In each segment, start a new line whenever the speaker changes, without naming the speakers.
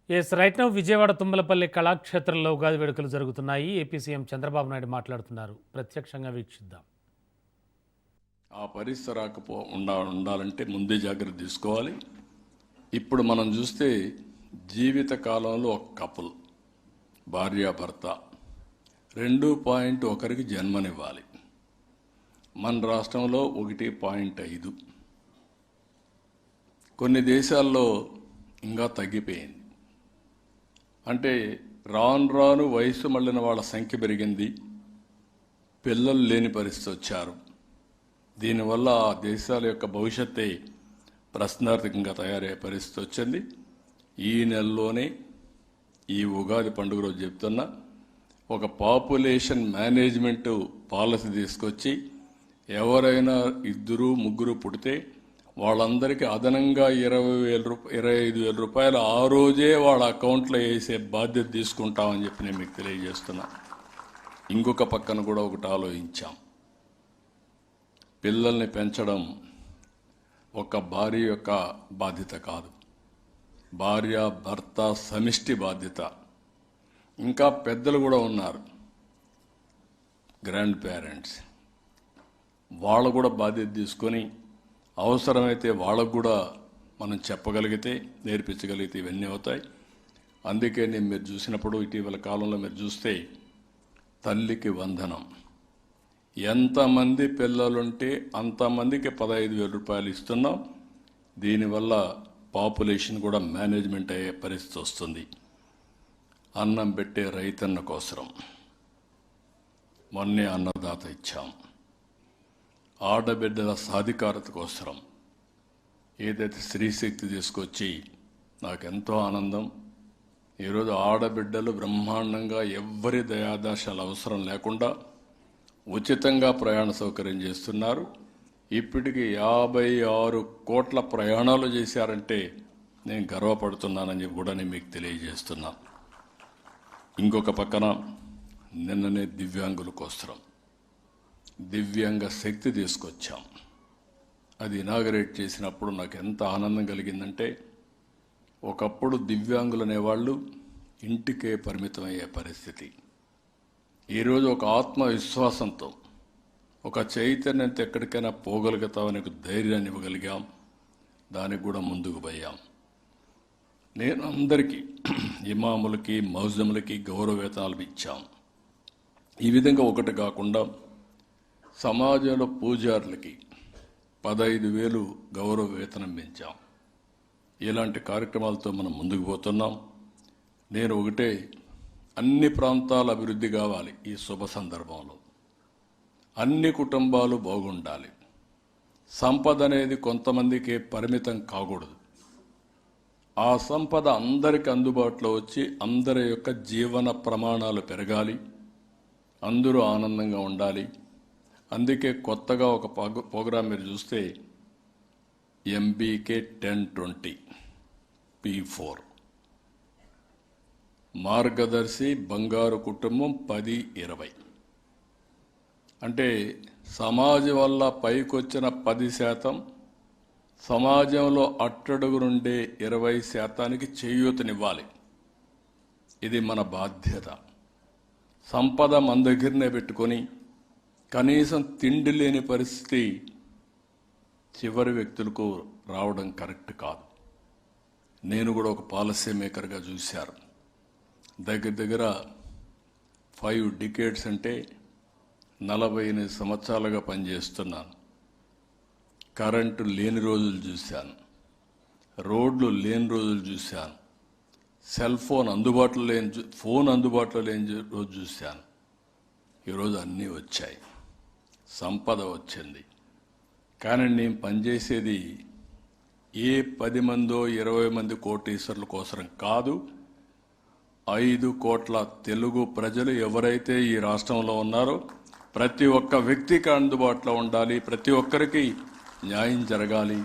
Right now Vijayawada Tummalapalli కళాక్షేత్రంలో ఉగాది వేడుకలు జరుగుతున్నాయి. ఏపీ సీఎం చంద్రబాబు నాయుడు మాట్లాడుతున్నారు. ప్రత్యక్షంగా వీక్షిద్దాం.
ఆ పరిస్థితి ఉండాలంటే ముందే జాగ్రత్త తీసుకోవాలి. ఇప్పుడు మనం చూస్తే జీవిత కాలంలో ఒక కపుల్ భార్యాభర్త 2.1కి జన్మనివ్వాలి. మన రాష్ట్రంలో 1.5. కొన్ని దేశాల్లో ఇంకా తగ్గిపోయింది. అంటే రాను రాను వయసు మళ్ళిన వాళ్ళ సంఖ్య పెరిగింది, పిల్లలు లేని పరిస్థితి వచ్చారు. దీనివల్ల ఆ దేశాల యొక్క భవిష్యత్తే ప్రశ్నార్థకంగా తయారయ్యే పరిస్థితి వచ్చింది. ఈ నెలలోనే ఈ ఉగాది పండుగ రోజు చెప్తున్నా, ఒక పాపులేషన్ మేనేజ్మెంట్ పాలసీ తీసుకొచ్చి ఎవరైనా 2-3 పుడితే వాళ్ళందరికీ అదనంగా 25,000 రూపాయలు ఆ రోజే వాళ్ళ అకౌంట్లో వేసే బాధ్యత తీసుకుంటామని చెప్పి నేను మీకు తెలియజేస్తున్నా. ఇంకొక పక్కన కూడా ఒకటి ఆలోచించాం. పిల్లల్ని పెంచడం ఒక భార్య యొక్క బాధ్యత కాదు, భార్య భర్త సమిష్టి బాధ్యత. ఇంకా పెద్దలు కూడా ఉన్నారు, గ్రాండ్ పేరెంట్స్. వాళ్ళు కూడా బాధ్యత తీసుకొని అవసరమైతే వాళ్ళకు కూడా మనం చెప్పగలిగితే, నేర్పించగలిగితే ఇవన్నీ అవుతాయి. అందుకే నేను మీరు చూసినప్పుడు ఇటీవల కాలంలో మీరు చూస్తే తల్లికి వందనం, ఎంతమంది పిల్లలుంటే అంతమందికి 15,000 రూపాయలు ఇస్తున్నాం. దీనివల్ల పాపులేషన్ కూడా మేనేజ్మెంట్ అయ్యే పరిస్థితి వస్తుంది. అన్నం పెట్టే రైతన్న కోసరం మొన్నే అన్నదాత ఇచ్చాం. ఆడబిడ్డల సాధికారత కోసరం ఏదైతే స్త్రీశక్తి తీసుకొచ్చి నాకెంతో ఆనందం. ఈరోజు ఆడబిడ్డలు బ్రహ్మాండంగా ఎవ్వరి దయాదాశాలు అవసరం లేకుండా ఉచితంగా ప్రయాణ సౌకర్యం చేస్తున్నారు. ఇప్పటికి 56 కోట్ల ప్రయాణాలు చేశారంటే నేను గర్వపడుతున్నానని చెప్పి కూడా నేను మీకు తెలియజేస్తున్నా. ఇంకొక పక్కన నిన్ననే దివ్యాంగుల కోసరం దివ్యాంగ శక్తి తీసుకొచ్చాం. అది ఇనాగరేట్ చేసినప్పుడు నాకు ఎంత ఆనందం కలిగిందంటే, ఒకప్పుడు దివ్యాంగులు అనేవాళ్ళు ఇంటికే పరిమితమయ్యే పరిస్థితి. ఈరోజు ఒక ఆత్మవిశ్వాసంతో, ఒక చైతన్యంతో ఎక్కడికైనా పోగలుగుతామని ధైర్యాన్ని ఇవ్వగలిగాం. దానికి కూడా ముందుకు పోయాం. నేను అందరికీ ఇమాములకి మౌజములకి గౌరవ వేతనాలు ఇచ్చాం. ఈ విధంగా ఒకటి కాకుండా సమాజంలో పూజారులకి 15,000 గౌరవ వేతనం పెంచాం. ఇలాంటి కార్యక్రమాలతో మనం ముందుకు పోతున్నాం. నేను ఒకటే, అన్ని ప్రాంతాల అభివృద్ధి కావాలి. ఈ శుభ సందర్భంలో అన్ని కుటుంబాలు బాగుండాలి. సంపద అనేది కొంతమందికి పరిమితం కాకూడదు. ఆ సంపద అందరికి అందుబాటులో వచ్చి అందరి యొక్క జీవన ప్రమాణాలు పెరగాలి, అందరూ ఆనందంగా ఉండాలి. అందుకే కొత్తగా ఒక ప్రోగ్రాం మీరు చూస్తే MBK 1020 P4 మార్గదర్శి బంగారు కుటుంబం 10-20. అంటే సమాజం వల్ల పైకొచ్చిన 10%, సమాజంలో అట్టడుగు నుండే 20%కి చేయూతనివ్వాలి. ఇది మన బాధ్యత. సంపద మన దగ్గరనే పెట్టుకొని కనీసం తిండి లేని పరిస్థితి చివరి వ్యక్తులకు రావడం కరెక్ట్ కాదు. నేను కూడా ఒక పాలసీ మేకర్గా చూశారు. దగ్గర 5 డికేడ్స్ అంటే 48 సంవత్సరాలుగా పనిచేస్తున్నాను. కరెంటు లేని రోజులు చూశాను, రోడ్లు లేని రోజులు చూశాను, సెల్ ఫోన్ అందుబాటులో లేని రోజు చూశాను. ఈరోజు అన్నీ వచ్చాయి, సంపద వచ్చింది. కానీ నేను పనిచేసేది ఏ 10 మందో 20 మంది కోటీశ్వరుల కోసరం కాదు. 5 కోట్ల తెలుగు ప్రజలు ఎవరైతే ఈ రాష్ట్రంలో ఉన్నారో ప్రతి ఒక్క వ్యక్తికి అందుబాటులో ఉండాలి, ప్రతి ఒక్కరికి న్యాయం జరగాలి,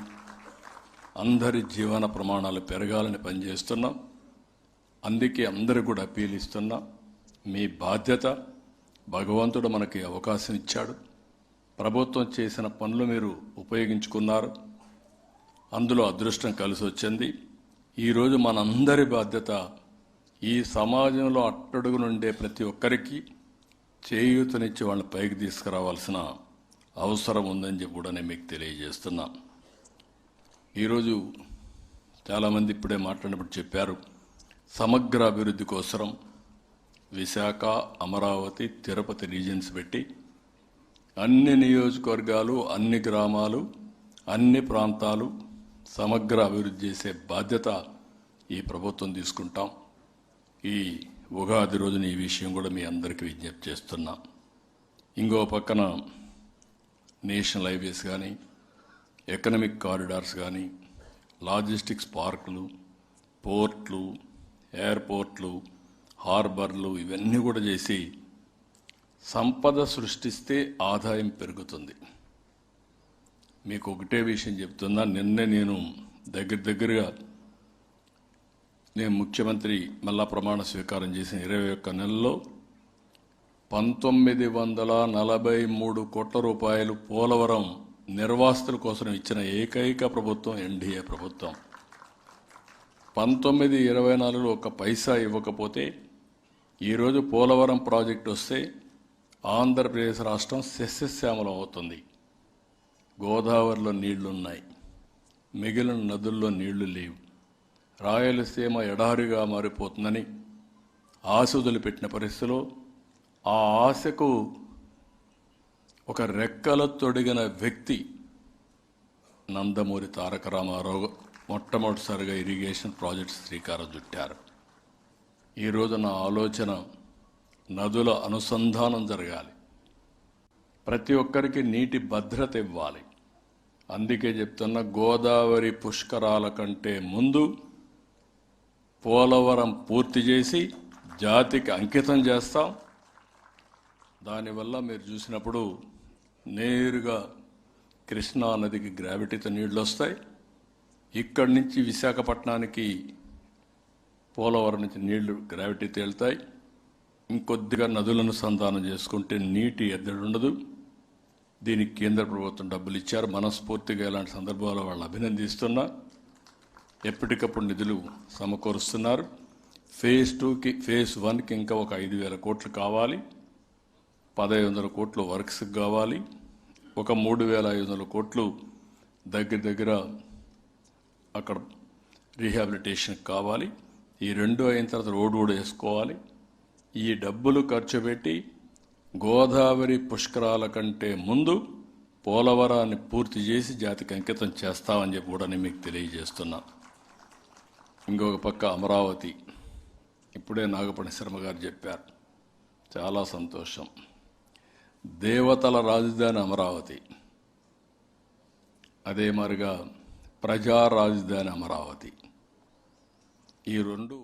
అందరి జీవన ప్రమాణాలు పెరగాలని పనిచేస్తున్నాం. అందుకే అందరూ కూడా అప్పీల్ ఇస్తున్నా. మీ బాధ్యత, భగవంతుడు మనకి అవకాశం ఇచ్చాడు. ప్రభుత్వం చేసిన పనులు మీరు ఉపయోగించుకున్నారు. అందులో అదృష్టం కలిసి వచ్చింది. ఈరోజు మనందరి బాధ్యత ఈ సమాజంలో అట్టడుగునుండే ప్రతి ఒక్కరికి చేయూతనిచ్చి వాళ్ళని పైకి తీసుకురావాల్సిన అవసరం ఉందని చెప్పి కూడా నేను మీకు తెలియజేస్తున్నా. ఈరోజు చాలామంది ఇప్పుడే మాట్లాడినప్పుడు చెప్పారు, సమగ్ర అభివృద్ధి కోసం విశాఖ, అమరావతి, తిరుపతి రీజన్స్ పెట్టి అన్ని నియోజకవర్గాలు, అన్ని గ్రామాలు, అన్ని ప్రాంతాలు సమగ్ర అభివృద్ధి చేసే బాధ్యత ఈ ప్రభుత్వం తీసుకుంటాం. ఈ ఉగాది రోజున ఈ విషయం కూడా మీ అందరికీ విజ్ఞప్తి చేస్తున్నా. ఇంకో పక్కన నేషనల్ హైవేస్ కానీ, ఎకనమిక్ కారిడార్స్ కానీ, లాజిస్టిక్స్ పార్కులు, పోర్ట్లు, ఎయిర్పోర్ట్లు, హార్బర్లు ఇవన్నీ కూడా చేసి సంపద సృష్టిస్తే ఆదాయం పెరుగుతుంది. మీకు ఒకటే విషయం చెప్తున్నా, నిన్నే నేను దగ్గరగా నేను ముఖ్యమంత్రి మళ్ళా ప్రమాణ స్వీకారం చేసిన 21 నెలల్లో 1943 కోట్ల రూపాయలు పోలవరం నిర్వాసితుల కోసం ఇచ్చిన ఏకైక ప్రభుత్వం ఎన్డీఏ ప్రభుత్వం. 1924లో ఒక్క పైసా ఇవ్వకపోతే ఈరోజు పోలవరం ప్రాజెక్టు వస్తే ఆంధ్రప్రదేశ్ రాష్ట్రం సస్యశ్యామలం అవుతుంది. గోదావరిలో నీళ్లున్నాయి, మిగిలిన నదుల్లో నీళ్లు లేవు. రాయలసీమ ఎడారిగా మారిపోతుందని ఆశ వదిలిపెట్టిన పరిస్థితిలో ఆ ఆశకు ఒక రెక్కల తొడిగిన వ్యక్తి నందమూరి తారక రామారావు మొట్టమొదటిసారిగా ఇరిగేషన్ ప్రాజెక్ట్స్ శ్రీకారం చుట్టారు. ఈరోజు నా ఆలోచన నదుల అనుసంధానం జరగాలి, ప్రతి ఒక్కరికి నీటి భద్రత ఇవ్వాలి. అందుకే చెప్తున్న గోదావరి పుష్కరాల కంటే ముందు పోలవరం పూర్తి చేసి జాతికి అంకితం చేస్తాం. దానివల్ల మీరు చూసినప్పుడు నేరుగా కృష్ణా నదికి గ్రావిటీతో నీళ్లు వస్తాయి. ఇక్కడి నుంచి విశాఖపట్నానికి పోలవరం నుంచి నీళ్లు గ్రావిటీ తేలుతాయి. ఇంకొద్దిగా నదులను సంధానం చేసుకుంటే నీటి ఎద్దడి ఉండదు. దీనికి కేంద్ర ప్రభుత్వం డబ్బులు ఇచ్చారు. మనస్ఫూర్తిగా ఇలాంటి సందర్భాల్లో వాళ్ళు అభినందిస్తున్నా. ఎప్పటికప్పుడు నిధులు సమకూరుస్తున్నారు. ఫేజ్ 2కి, ఫేజ్ 1కి ఇంకా ఒక 5,000 కోట్లు కావాలి. 1,500 కోట్లు వర్క్స్కి కావాలి. ఒక 3,500 కోట్లు దగ్గర అక్కడ రీహాబిలిటేషన్కి కావాలి. ఈ రెండు అయిన తర్వాత రోడ్డు కూడా వేసుకోవాలి. ఈ డబ్బులు ఖర్చు పెట్టి గోదావరి పుష్కరాల కంటే ముందు పోలవరాన్ని పూర్తి చేసి జాతికి అంకితం చేస్తామని చెప్పి కూడా నేను మీకు తెలియజేస్తున్నా. ఇంకొక పక్క అమరావతి, ఇప్పుడే నాగపణి శర్మ గారు చెప్పారు, చాలా సంతోషం. దేవతల రాజధాని అమరావతి, అదే మరిగా ప్రజా రాజధాని అమరావతి, ఈ రెండు